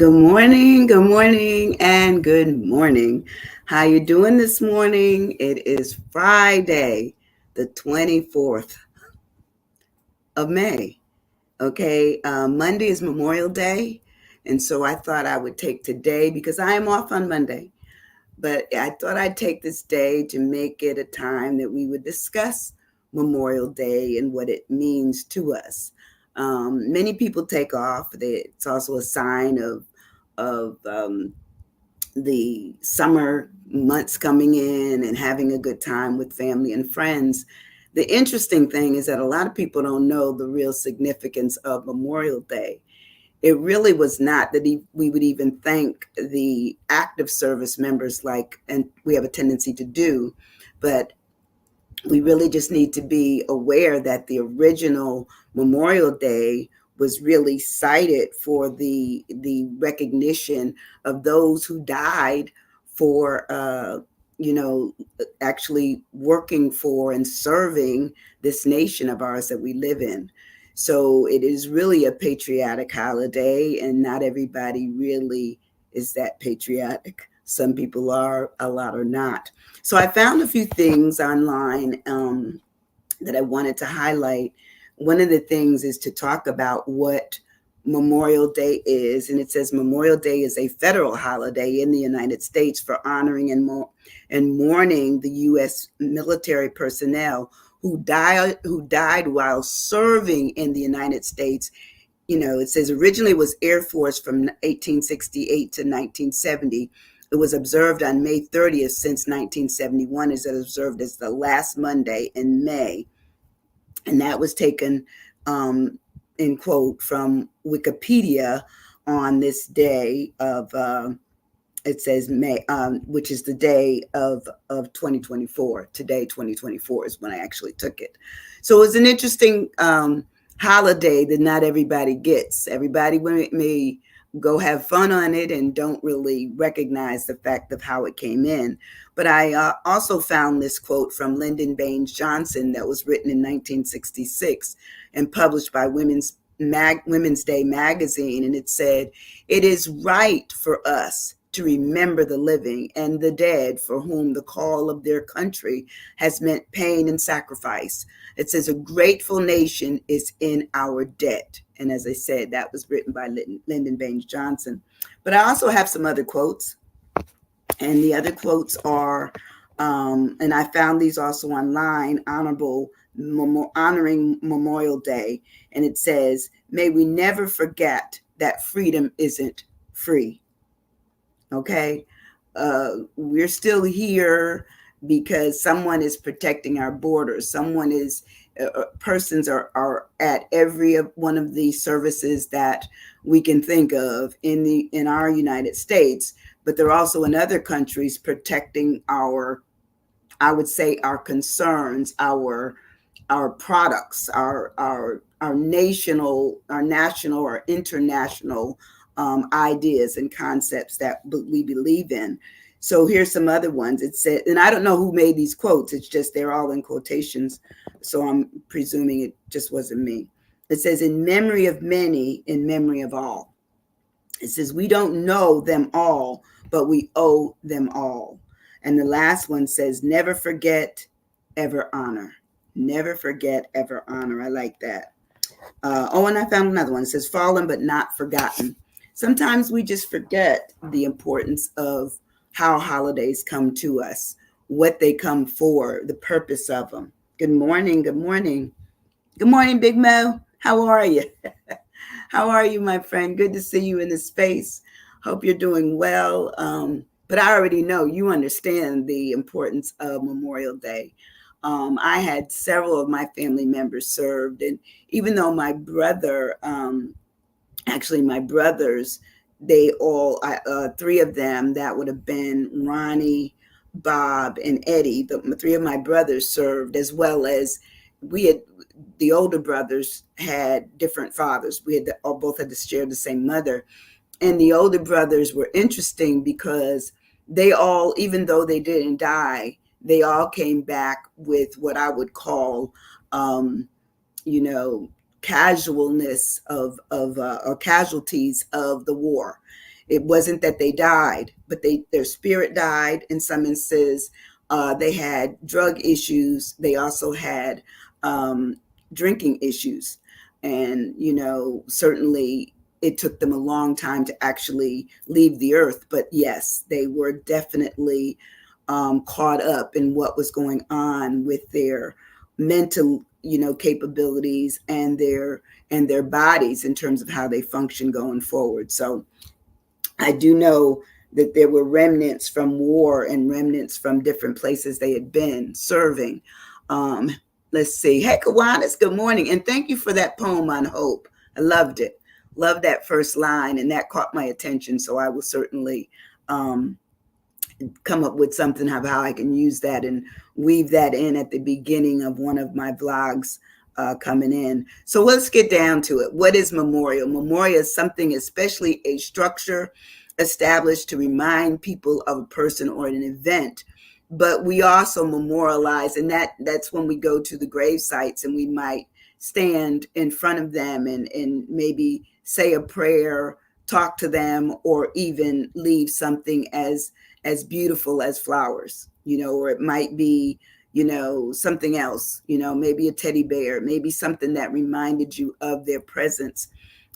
Good morning, and good morning. How you doing this morning? It is Friday, the 24th of May. Okay, Monday is Memorial Day, and so I thought I would take today because I am off on Monday. But I thought I'd take this day to make it a time that we would discuss Memorial Day and what it means to us. Many people take off. It's also a sign of the summer months coming in and having a good time with family and friends. The interesting thing is that a lot of people don't know the real significance of Memorial Day. It really was not that we would even thank the active service members like, and we have a tendency to do, but we really just need to be aware that the original Memorial Day was really cited for the recognition of those who died for you know actually working for and serving this nation of ours that we live in. So it is really a patriotic holiday, and not everybody really is that patriotic. Some people are, a lot are not. So I found a few things online that I wanted to highlight. One of the things is to talk about what Memorial Day is, and it says Memorial Day is a federal holiday in the United States for honoring and mourning the U.S. military personnel who died while serving in the United States. It says originally it was Air Force from 1868 to 1970. It was observed on May 30th since 1971. Is observed as the last Monday in May, and that was taken in quote from Wikipedia on this day of it says May, which is the day of 2024. Today, 2024 is when I actually took it. So it was an interesting holiday that not everybody gets. Everybody may go have fun on it and don't really recognize the fact of how it came in. But I also found this quote from Lyndon Baines Johnson that was written in 1966 and published by Women's Day magazine, and it said, "It is right for us to remember the living and the dead for whom the call of their country has meant pain and sacrifice." It says, "A grateful nation is in our debt." And as I said, that was written by Lyndon Baines Johnson. But I also have some other quotes. And the other quotes are, and I found these also online, honoring Memorial Day. And it says, "May we never forget that freedom isn't free." Okay. We're still here because someone is protecting our borders. Persons are at every one of the services that we can think of in our United States, but they're also in other countries protecting I would say, our concerns, our products, our national or international ideas and concepts that we believe in. So here's some other ones. It said, and I don't know who made these quotes. It's just they're all in quotations, so I'm presuming it just wasn't me. It says, "In memory of many, in memory of all." It says, "We don't know them all, but we owe them all." And the last one says, "Never forget, ever honor." Never forget, ever honor. I like that. And I found another one. It says, "Fallen but not forgotten." Sometimes we just forget the importance of how holidays come to us, what they come for, the purpose of them. Good morning. Good morning. Good morning, Big Mo. How are you? How are you, my friend? Good to see you in the space. Hope you're doing well. But I already know you understand the importance of Memorial Day. I had several of my family members served, and even though my brothers, they all, three of them, that would have been Ronnie, Bob, and Eddie. The three of my brothers served, as well as we had. The older brothers had different fathers. We had both had to share the same mother, and the older brothers were interesting because they all, even though they didn't die, they all came back with what I would call, um, you know, casualness of or casualties of the war. It wasn't that they died, but their spirit died. In some instances, they had drug issues. They also had um, drinking issues. And, certainly it took them a long time to actually leave the earth. But yes, they were definitely caught up in what was going on with their mental, capabilities and their bodies in terms of how they function going forward. So I do know that there were remnants from war and remnants from different places they had been serving. Um, let's see. Hey, Kiwanis, good morning. And thank you for that poem on hope. I loved it. Loved that first line, and that caught my attention. So I will certainly um, come up with something of how I can use that and weave that in at the beginning of one of my vlogs coming in. So let's get down to it. What is memorial? Memorial is something, especially a structure established to remind people of a person or an event. But we also memorialize, and that's when we go to the grave sites and we might stand in front of them and maybe say a prayer, talk to them, or even leave something as beautiful as flowers, or it might be, something else, maybe a teddy bear, maybe something that reminded you of their presence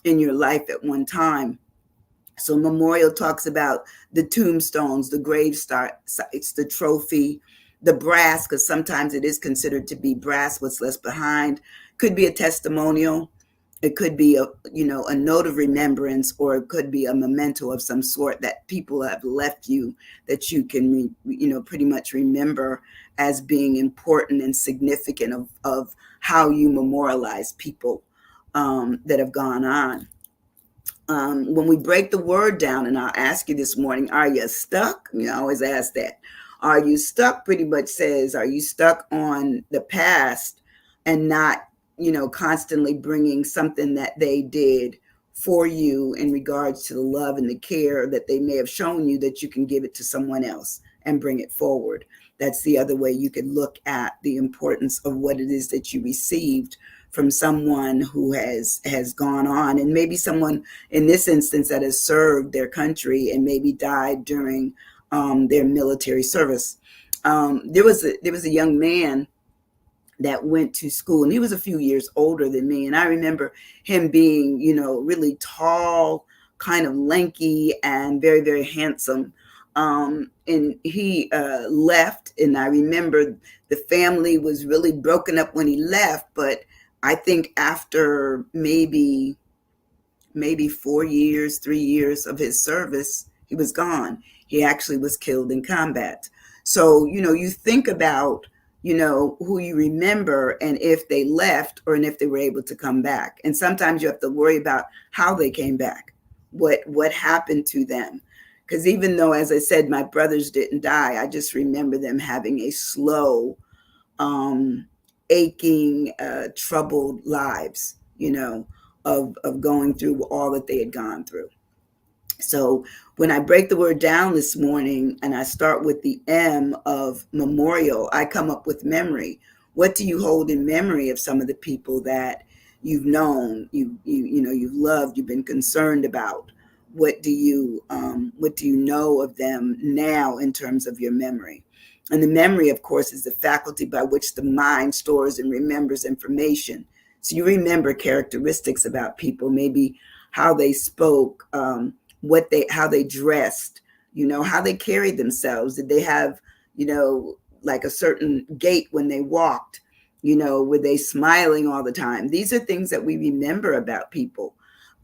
in your life at one time. So memorial talks about the tombstones, the grave sites, the trophy, the brass, because sometimes it is considered to be brass, what's left behind. Could be a testimonial. It could be a note of remembrance, or it could be a memento of some sort that people have left you that you can, pretty much remember as being important and significant of how you memorialize people that have gone on. When we break the word down, and I'll ask you this morning, are you stuck? I always ask that. Are you stuck? Pretty much says, are you stuck on the past and not, constantly bringing something that they did for you in regards to the love and the care that they may have shown you, that you can give it to someone else and bring it forward? That's the other way you can look at the importance of what it is that you received from someone who has gone on, and maybe someone in this instance that has served their country and maybe died during their military service. There was a young man that went to school, and he was a few years older than me, and I remember him being, really tall, kind of lanky, and very, very handsome. And he left, and I remember the family was really broken up when he left, but I think after maybe 4 years, 3 years of his service, he was gone. He actually was killed in combat. So, you think about, who you remember, and if they left, or and if they were able to come back. And sometimes you have to worry about how they came back, what happened to them. Because even though, as I said, my brothers didn't die, I just remember them having a slow, um, aching, troubled lives, of going through all that they had gone through. So when I break the word down this morning and I start with the M of memorial, I come up with memory. What do you hold in memory of some of the people that you've known, you've loved, you've been concerned about? What do you know of them now in terms of your memory? And the memory, of course, is the faculty by which the mind stores and remembers information. So you remember characteristics about people, maybe how they spoke, how they dressed, how they carried themselves. Did they have, like a certain gait when they walked? Were they smiling all the time? These are things that we remember about people.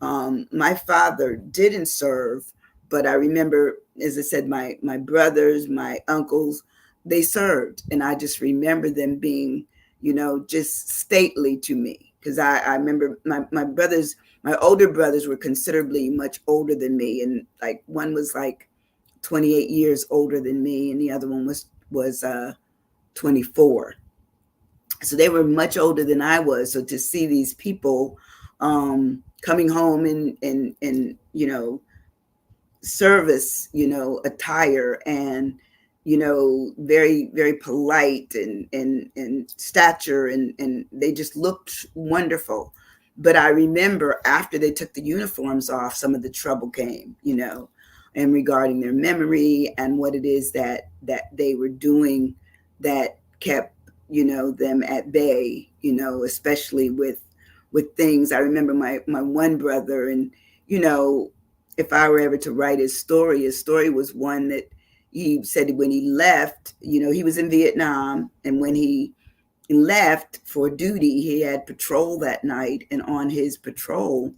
My father didn't serve, but I remember, as I said, my brothers, my uncles, they served, and I just remember them being, just stately to me, because I remember my brothers. My older brothers were considerably much older than me, and like one was like 28 years older than me, and the other one was 24. So they were much older than I was. So to see these people coming home in service, attire, and very, very polite and stature, and they just looked wonderful. But I remember after they took the uniforms off, some of the trouble came, and regarding their memory and what it is that they were doing that kept, them at bay, especially with things. I remember my one brother, and if I were ever to write his story was one that he said when he left, he was in Vietnam, and when he left for duty, he had patrol that night, and on his patrol,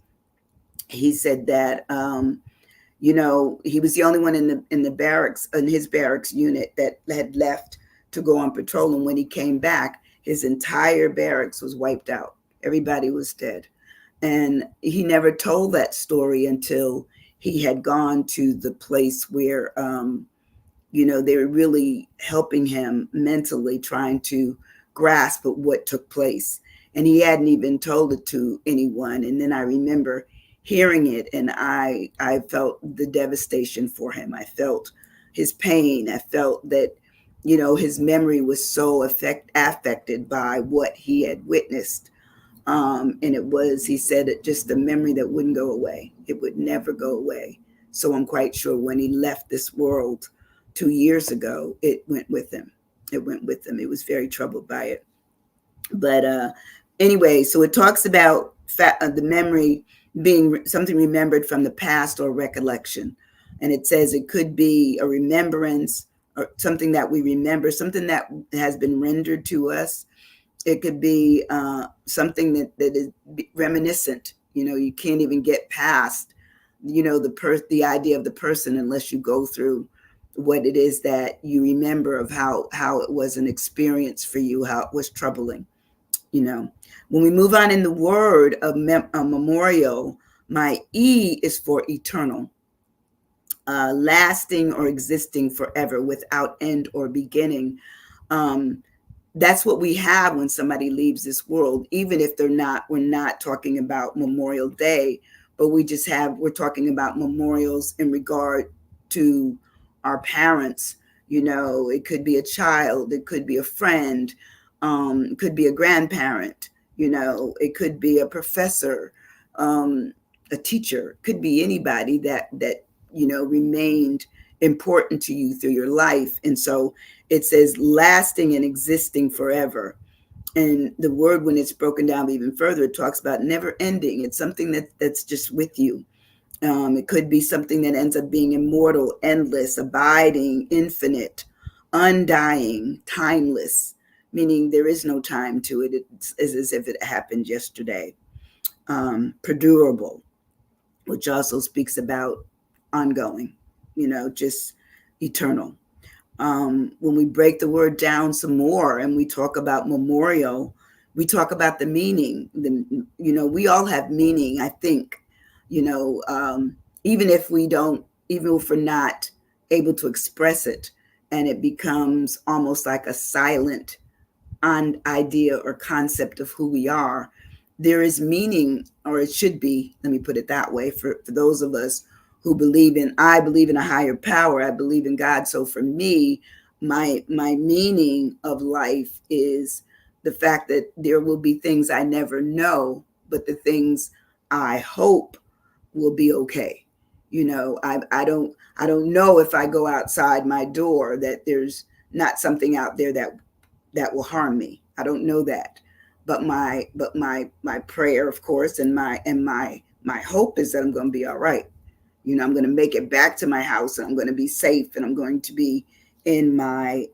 he said that he was the only one in the barracks, in his barracks unit, that had left to go on patrol. And when he came back, his entire barracks was wiped out. Everybody was dead. And he never told that story until he had gone to the place where they were really helping him mentally, trying to grasp at what took place. And he hadn't even told it to anyone. And then I remember hearing it, and I felt the devastation for him. I felt his pain. I felt that, his memory was so affected by what he had witnessed. And he said, it just a memory that wouldn't go away. It would never go away. So I'm quite sure when he left this world 2 years ago, it went with him. It went with him. He was very troubled by it. But anyway, so it talks about the memory being something remembered from the past or recollection. And it says it could be a remembrance or something that we remember, something that has been rendered to us. It could be something that is reminiscent. You can't even get past, the idea of the person unless you go through what it is that you remember of how it was an experience for you, how it was troubling. When we move on in the word of memorial, my E is for eternal, lasting or existing forever without end or beginning. That's what we have when somebody leaves this world, even if we're not talking about Memorial Day, but we're talking about memorials in regard to our parents. It could be a child, it could be a friend, it could be a grandparent, it could be a professor, a teacher, it could be anybody that remained important to you through your life. And so it says lasting and existing forever. And the word, when it's broken down even further, it talks about never ending. It's something that's just with you. It could be something that ends up being immortal, endless, abiding, infinite, undying, timeless, meaning there is no time to it. It's as if it happened yesterday. Perdurable, which also speaks about ongoing, just eternal. When we break the word down some more and we talk about memorial, we talk about the meaning. We all have meaning, I think, even if we're not able to express it, and it becomes almost like a silent idea or concept of who we are, there is meaning, or it should be, let me put it that way, for those of us who I believe in a higher power. I believe in God. So for me, my meaning of life is the fact that there will be things I never know, but the things I hope will be okay. I don't know if I go outside my door that there's not something out there that will harm me. I don't know that. But my prayer, of course, and my hope is that I'm going to be all right. I'm going to make it back to my house, and I'm going to be safe, and I'm going to be in my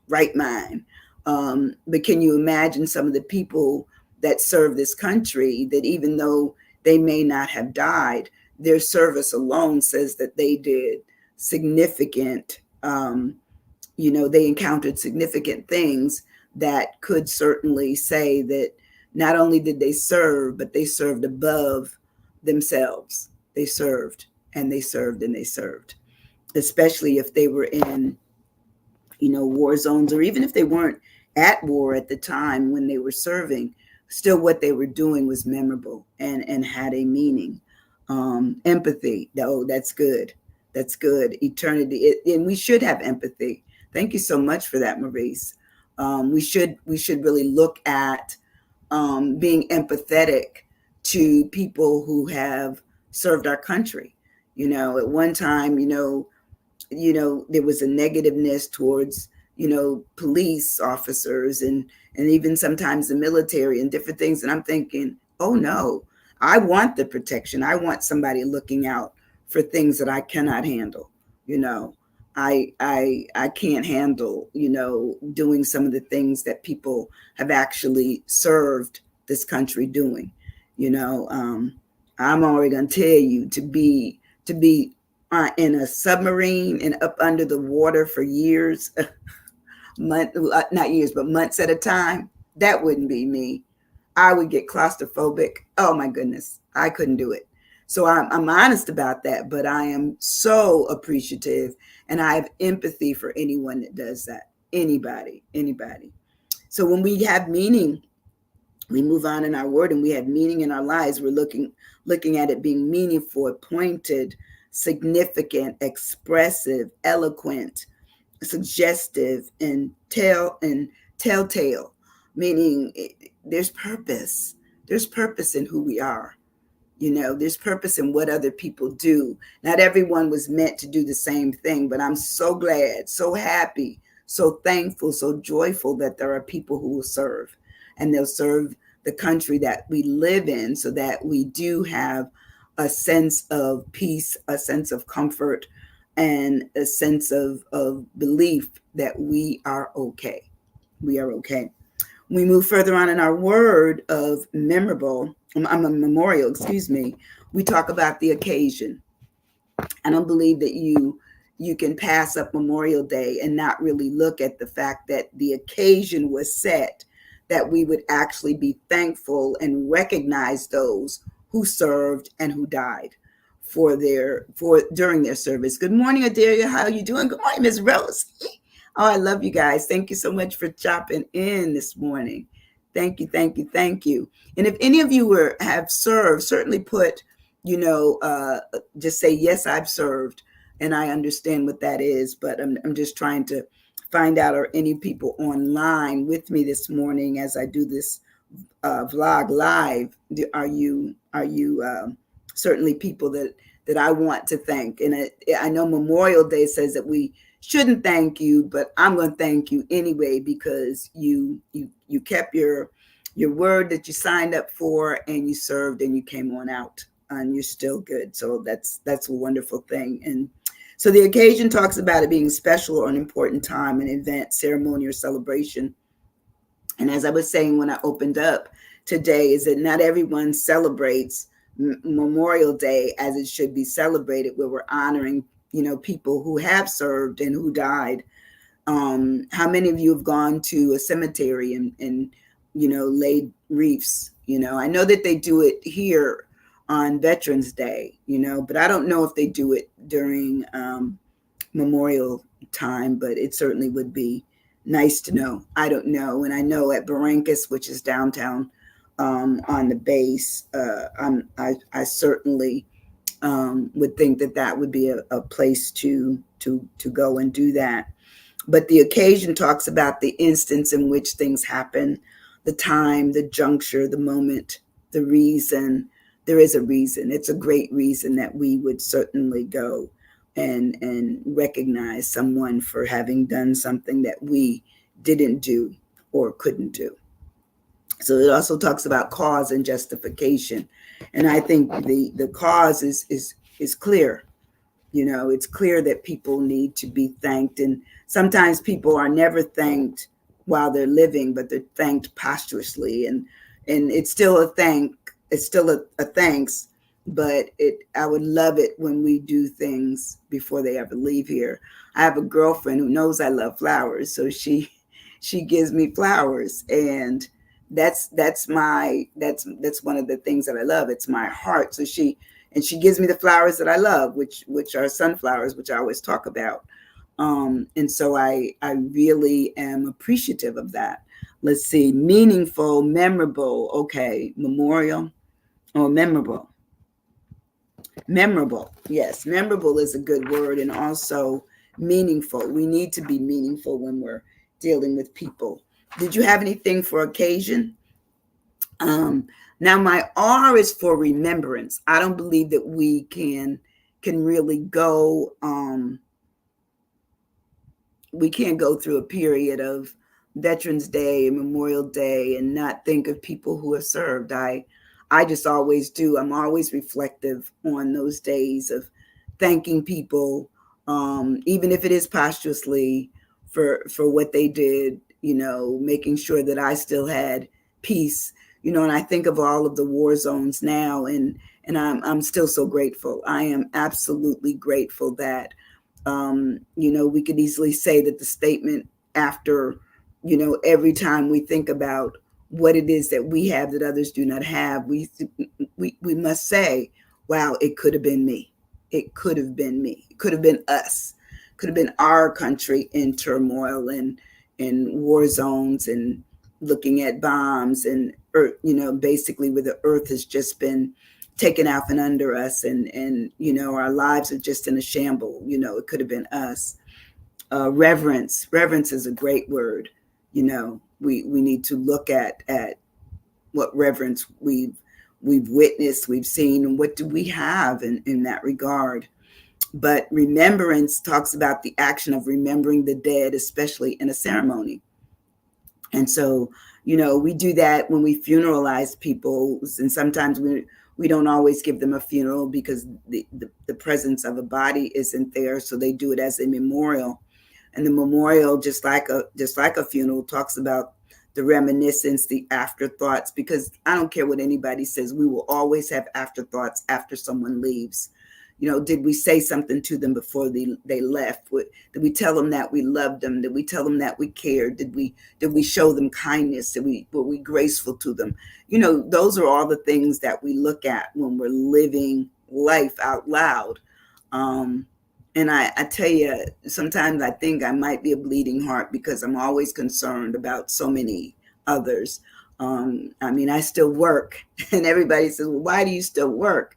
right mind. But can you imagine some of the people that serve this country, that even though they may not have died, their service alone says that they did significant, they encountered significant things that could certainly say that not only did they serve, but they served above themselves. They served and they served and they served, especially if they were in, war zones, or even if they weren't at war at the time when they were serving, still what they were doing was memorable and had a meaning. Empathy. Oh, that's good. That's good. Eternity. And we should have empathy. Thank you so much for that, Maurice. We should really look at being empathetic to people who have served our country. At one time, there was a negativeness towards, police officers and even sometimes the military and different things. And I'm thinking, oh no, I want the protection. I want somebody looking out for things that I cannot handle. You know, I can't handle, doing some of the things that people have actually served this country doing. I'm already gonna tell you to be in a submarine and up under the water for years, not years, but months at a time. That wouldn't be me. I would get claustrophobic. Oh my goodness, I couldn't do it. So I'm honest about that, but I am so appreciative and I have empathy for anyone that does that. Anybody. So when we have meaning, we move on in our word and we have meaning in our lives. We're looking at it being meaningful, pointed, significant, expressive, eloquent, suggestive, and telltale, meaning there's purpose. There's purpose in who we are. There's purpose in what other people do. Not everyone was meant to do the same thing, but I'm so glad, so happy, so thankful, so joyful that there are people who will serve, and they'll serve the country that we live in so that we do have a sense of peace, a sense of comfort, and a sense of belief that we are okay. We are okay. We move further on in our word of memorial, we talk about the occasion. I don't believe that you can pass up Memorial Day and not really look at the fact that the occasion was set, that we would actually be thankful and recognize those who served and who died during their service. Good morning, Adelia. How are you doing? Good morning, Ms. Rose. Oh, I love you guys. Thank you so much for chopping in this morning. Thank you. And if any of you have served, certainly put, just say, yes, I've served. And I understand what that is, but I'm just trying to find out, are any people online with me this morning as I do this vlog live? Are you certainly people that I want to thank? And I know Memorial Day says that we shouldn't thank you, but I'm going to thank you anyway, because you kept your word that you signed up for, and you served and you came on out and you're still good. So that's a wonderful thing. And so the occasion talks about it being special or an important time, an event, ceremony, or celebration. And as I was saying when I opened up today, is that not everyone celebrates Memorial Day as it should be celebrated, where we're honoring, people who have served and who died. How many of you have gone to a cemetery and laid wreaths? I know that they do it here on Veterans Day, but I don't know if they do it during Memorial time, but it certainly would be nice to know. I don't know. And I know at Barrancas, which is downtown on the base, I certainly would think that would be a place to go and do that. But the occasion talks about the instance in which things happen, the time, the juncture, the moment, the reason. There is a reason. It's a great reason that we would certainly go and recognize someone for having done something that we didn't do or couldn't do. So it also talks about cause and justification. And I think the cause is clear. It's clear that people need to be thanked. And sometimes people are never thanked while they're living, but they're thanked posthumously. And it's still a thank. It's still a thanks, but I would love it when we do things before they ever leave here. I have a girlfriend who knows I love flowers, so she gives me flowers, and that's one of the things that I love. It's my heart. So she gives me the flowers that I love, which are sunflowers, which I always talk about. And so I really am appreciative of that. Let's see, meaningful, memorable. Okay, memorial. Oh, memorable. Yes, memorable is a good word, and also meaningful. We need to be meaningful when we're dealing with people. Did you have anything for occasion? Um, Now my R is for remembrance. I don't believe that we can really go. We can't go through a period of Veterans Day and Memorial Day and not think of people who have served. I just always do. I'm always reflective on those days of thanking people, even if it is posthumously for what they did. Making sure that I still had peace. And I think of all of the war zones now, and I'm still so grateful. I am absolutely grateful that we could easily say that the statement after, every time we think about what it is that we have that others do not have, we must say, wow, it could have been me. It could have been me. It could have been us. It could have been our country in turmoil and in war zones and looking at bombs and basically where the earth has just been taken out from under us, and our lives are just in a shamble. It could have been us. Reverence is a great word. We need to look at what reverence we've witnessed, we've seen, and what do we have in that regard. But remembrance talks about the action of remembering the dead, especially in a ceremony. And so, we do that when we funeralize people, and sometimes we don't always give them a funeral because the presence of a body isn't there. So they do it as a memorial. And the memorial, just like a funeral, talks about the reminiscence, the afterthoughts, because I don't care what anybody says, we will always have afterthoughts after someone leaves. Did we say something to them before they left? Did we tell them that we loved them? Did we tell them that we cared? Did we show them kindness? Were we graceful to them? Those are all the things that we look at when we're living life out loud. And I tell you, sometimes I think I might be a bleeding heart because I'm always concerned about so many others. I still work, and everybody says, well, why do you still work?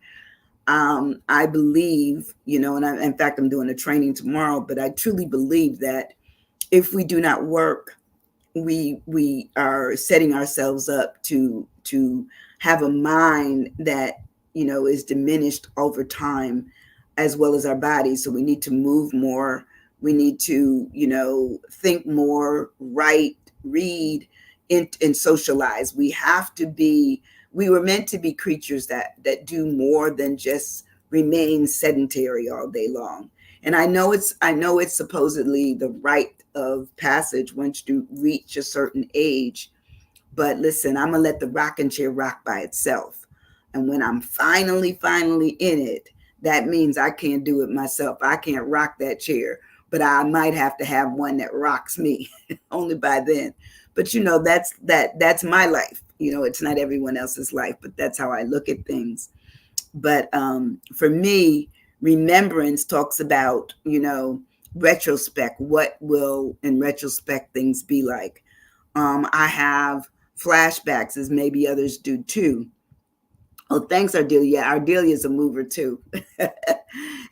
I believe, in fact, I'm doing a training tomorrow, but I truly believe that if we do not work, we are setting ourselves up to have a mind that, is diminished over time, as well as our bodies. So we need to move more. We need to, think more, write, read, and socialize. We were meant to be creatures that do more than just remain sedentary all day long. And I know it's supposedly the rite of passage once you reach a certain age. But listen, I'm gonna let the rocking chair rock by itself. And when I'm finally in it, that means I can't do it myself. I can't rock that chair, but I might have to have one that rocks me only by then. But that's my life. It's not everyone else's life, but that's how I look at things. But for me, remembrance talks about, retrospect. What will in retrospect things be like? I have flashbacks, as maybe others do too. Oh, thanks, Ardelia. Ardelia is a mover too.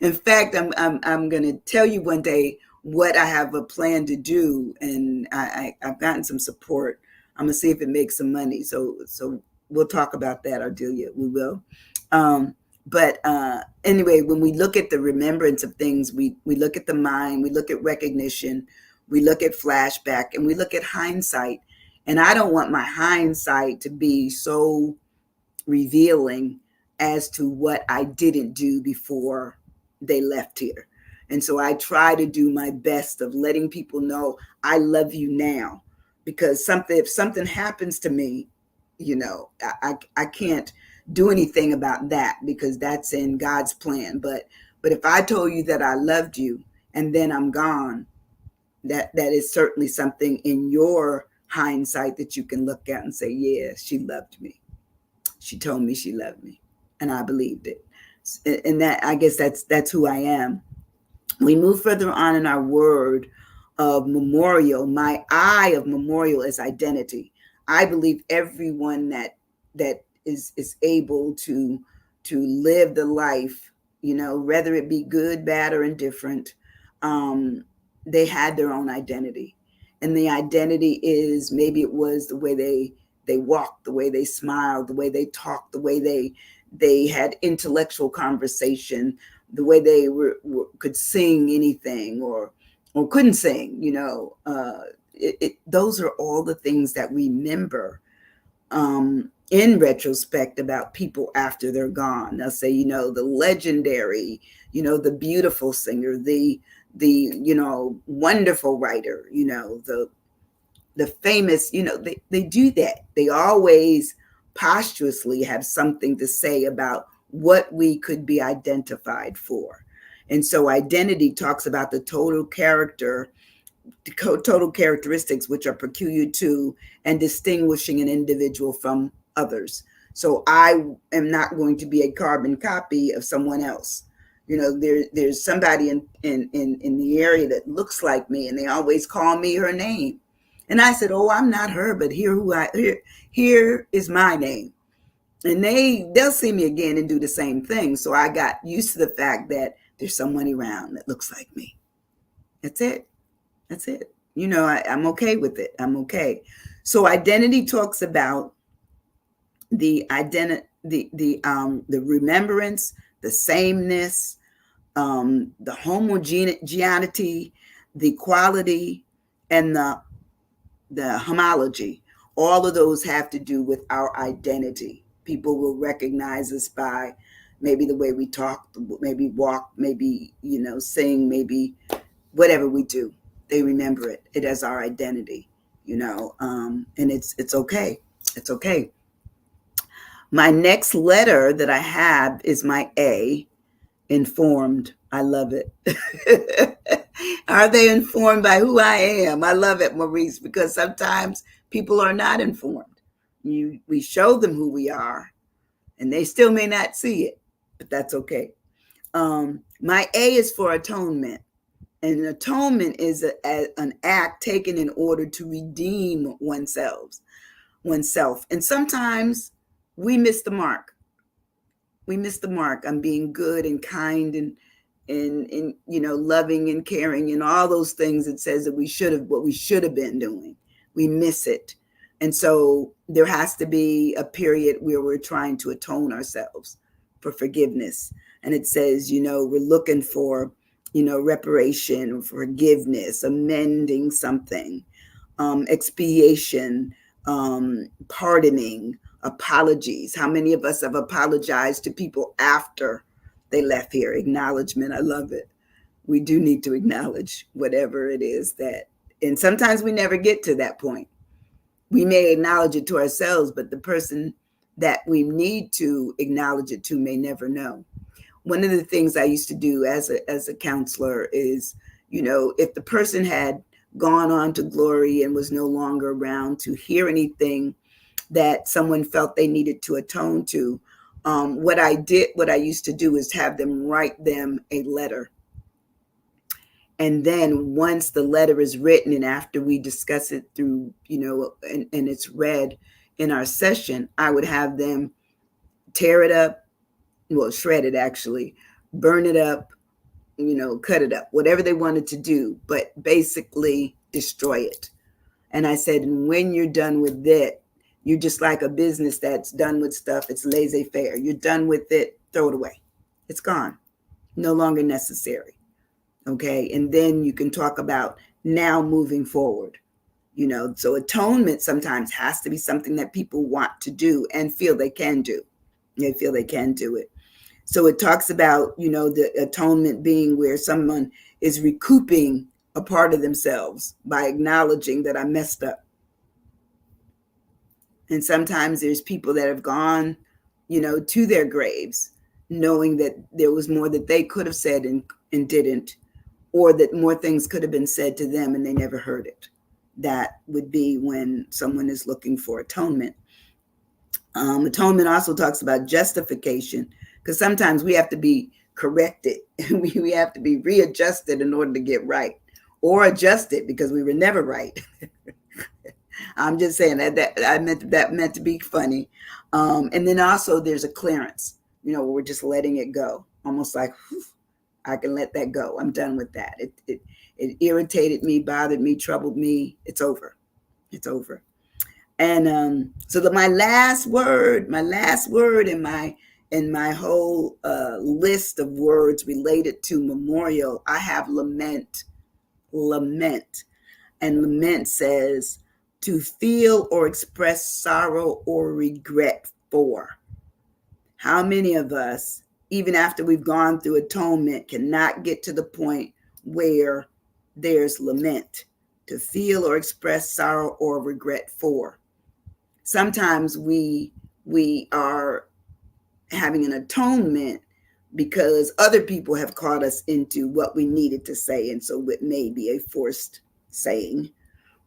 In fact, I'm going to tell you one day what I have a plan to do, and I've gotten some support. I'm gonna see if it makes some money. So we'll talk about that, Ardelia. We will. But anyway, when we look at the remembrance of things, we look at the mind, we look at recognition, we look at flashback, and we look at hindsight. And I don't want my hindsight to be so revealing as to what I didn't do before they left here. And so I try to do my best of letting people know I love you now, because if something happens to me, I can't do anything about that because that's in God's plan. But if I told you that I loved you and then I'm gone, that is certainly something in your hindsight that you can look at and say, yeah, she loved me. She told me she loved me, and I believed it. And that, I guess that's who I am. We move further on in our word of memorial. My I of memorial is identity. I believe everyone that is able to live the life, whether it be good, bad, or indifferent, they had their own identity. And the identity is, maybe it was the way they walked, the way they smiled, the way they talked, the way they had intellectual conversation, the way they could sing anything or couldn't sing, those are all the things that we remember in retrospect about people after they're gone. They'll say, the legendary, the beautiful singer, the wonderful writer, the famous, they do that. They always posthumously have something to say about what we could be identified for. And so identity talks about the total characteristics which are peculiar to and distinguishing an individual from others. So I am not going to be a carbon copy of someone else. There's somebody in the area that looks like me, and they always call me her name. And I said, "Oh, I'm not her, but here is my name." And they'll see me again and do the same thing. So I got used to the fact that there's someone around that looks like me. That's it. That's it. I'm okay with it. I'm okay. So identity talks about the remembrance, the sameness, the homogeneity, the quality, and the homology. All of those have to do with our identity. People will recognize us by maybe the way we talk, maybe walk, maybe, sing, maybe whatever we do. They remember it as our identity, and it's okay. It's okay. My next letter that I have is my A, informed. I love it. Are they informed by who I am? I love it, Maurice, because sometimes people are not informed. We show them who we are, and they still may not see it, but that's okay. My A is for atonement. And atonement is an act taken in order to redeem oneself. And sometimes we miss the mark. We miss the mark on being good and kind and loving and caring and all those things. It says that what we should have been doing. We miss it. And so there has to be a period where we're trying to atone ourselves for forgiveness. And it says, we're looking for reparation, forgiveness, amending something, expiation, pardoning, apologies. How many of us have apologized to people after they left here? Acknowledgement. I love it. We do need to acknowledge whatever it is and sometimes we never get to that point. We may acknowledge it to ourselves, but the person that we need to acknowledge it to may never know. One of the things I used to do as a counselor is, if the person had gone on to glory and was no longer around to hear anything that someone felt they needed to atone to, what I used to do is have them write them a letter. And then once the letter is written and after we discuss it through, and it's read in our session, I would have them tear it up, shred it actually, burn it up, cut it up, whatever they wanted to do, but basically destroy it. And I said, when you're done with it, you're just like a business that's done with stuff. It's laissez-faire. You're done with it, throw it away. It's gone. No longer necessary. Okay. And then you can talk about now moving forward. So atonement sometimes has to be something that people want to do and feel they can do. They feel they can do it. So it talks about, the atonement being where someone is recouping a part of themselves by acknowledging that I messed up. And sometimes there's people that have gone, to their graves, knowing that there was more that they could have said and didn't, or that more things could have been said to them and they never heard it. That would be when someone is looking for atonement. Atonement also talks about justification, because sometimes we have to be corrected. we have to be readjusted in order to get right, or adjusted because we were never right. I'm just saying that meant to be funny. And then also there's a clearance, where we're just letting it go, almost like, whew, I can let that go. I'm done with that. It irritated me, bothered me, troubled me. It's over. It's over. And so my last word in my whole list of words related to memorial, I have lament. Lament. And lament says to feel or express sorrow or regret for. How many of us, even after we've gone through atonement, cannot get to the point where there's lament, to feel or express sorrow or regret for? Sometimes we are having an atonement because other people have caught us into what we needed to say, and so it may be a forced saying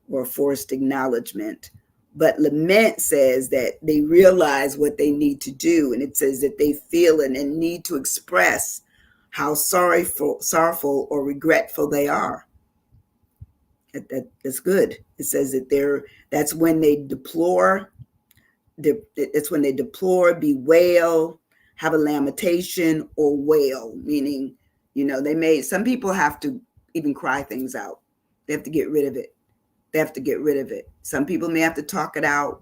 or forced acknowledgement. But lament says that they realize what they need to do, and it says that they feel it and need to express how sorrowful or regretful they are. That's good. It says that that's when they deplore. It's when they deplore, bewail, have a lamentation, or wail, meaning, some people have to even cry things out. They have to get rid of it. They have to get rid of it. Some people may have to talk it out,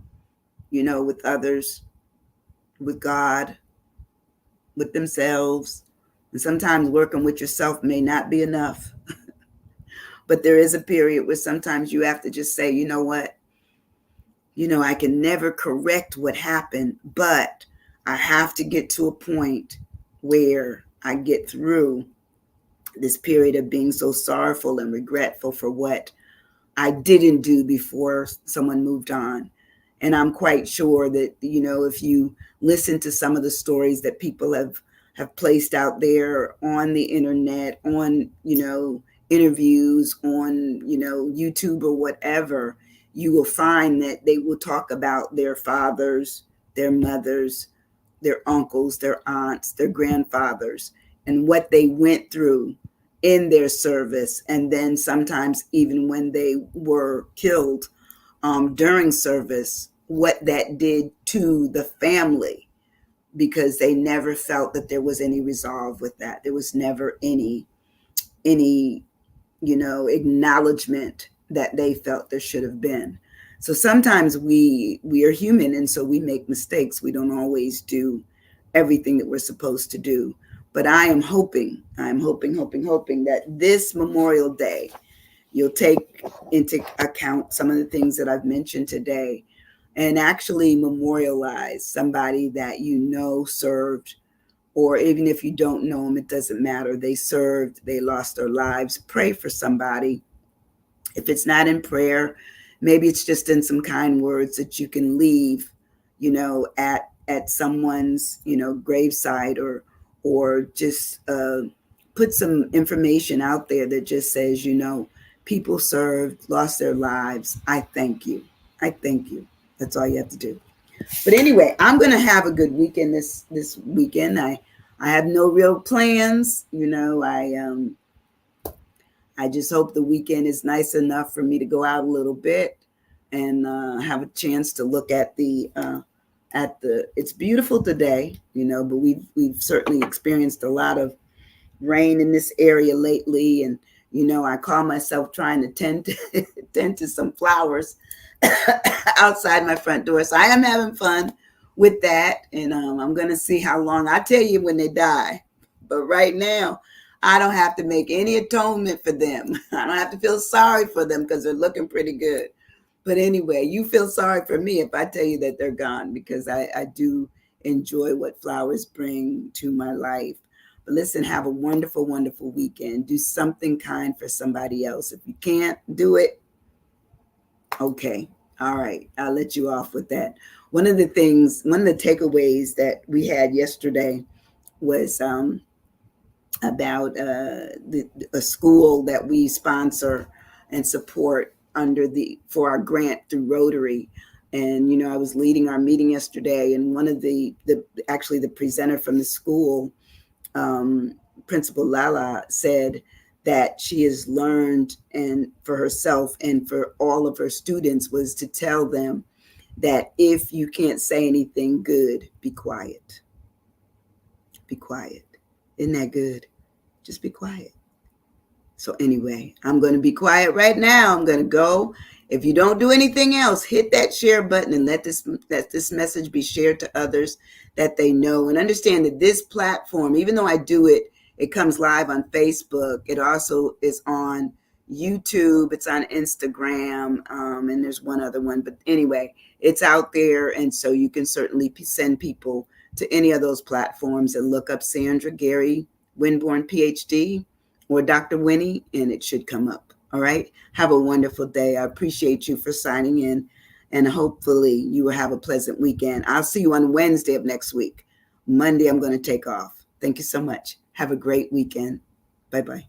with others, with God, with themselves. And sometimes working with yourself may not be enough. But there is a period where sometimes you have to just say, you know what? I can never correct what happened, but I have to get to a point where I get through this period of being so sorrowful and regretful for what I didn't do before someone moved on. And I'm quite sure that, if you listen to some of the stories that people have placed out there on the internet, on, interviews, on, YouTube or whatever, you will find that they will talk about their fathers, their mothers, their uncles, their aunts, their grandfathers, and what they went through in their service. And then sometimes even when they were killed during service, what that did to the family, because they never felt that there was any resolve with that. There was never any acknowledgement that they felt there should have been. So sometimes we are human, and so we make mistakes. We don't always do everything that we're supposed to do. But I'm hoping that this Memorial Day, you'll take into account some of the things that I've mentioned today and actually memorialize somebody that served, or even if you don't know them, it doesn't matter. They served, they lost their lives. Pray for somebody. If it's not in prayer, maybe it's just in some kind words that you can leave, at someone's, graveside, or just put some information out there that just says, people served, lost their lives. I thank you. I thank you. That's all you have to do. But anyway, I'm going to have a good weekend this weekend. I have no real plans. I just hope the weekend is nice enough for me to go out a little bit and have a chance to look at it's beautiful today, but we've certainly experienced a lot of rain in this area lately. And, I call myself trying to tend to some flowers outside my front door. So I am having fun with that. And I'm going to see how long. I tell you when they die. But right now, I don't have to make any atonement for them. I don't have to feel sorry for them because they're looking pretty good. But anyway, you feel sorry for me if I tell you that they're gone, because I do enjoy what flowers bring to my life. But listen, have a wonderful, wonderful weekend. Do something kind for somebody else. If you can't do it, okay. All right. I'll let you off with that. One of the takeaways that we had yesterday was about a school that we sponsor and support for our grant through Rotary. And, I was leading our meeting yesterday, and one of the presenter from the school, Principal Lala, said that she has learned, and for herself and for all of her students, was to tell them that if you can't say anything good, be quiet. Be quiet. Isn't that good? Just be quiet. So anyway, I'm going to be quiet right now. I'm going to go. If you don't do anything else, hit that share button and let this message be shared to others that they know, and understand that this platform, even though I do it, it comes live on Facebook. It also is on YouTube. It's on Instagram, and there's one other one. But anyway, it's out there, and so you can certainly send people to any of those platforms and look up Sandra Gary Winborn, PhD, or Dr. Winnie, and it should come up. All right. Have a wonderful day. I appreciate you for signing in, and hopefully you will have a pleasant weekend. I'll see you on Wednesday of next week. Monday, I'm going to take off. Thank you so much. Have a great weekend. Bye-bye.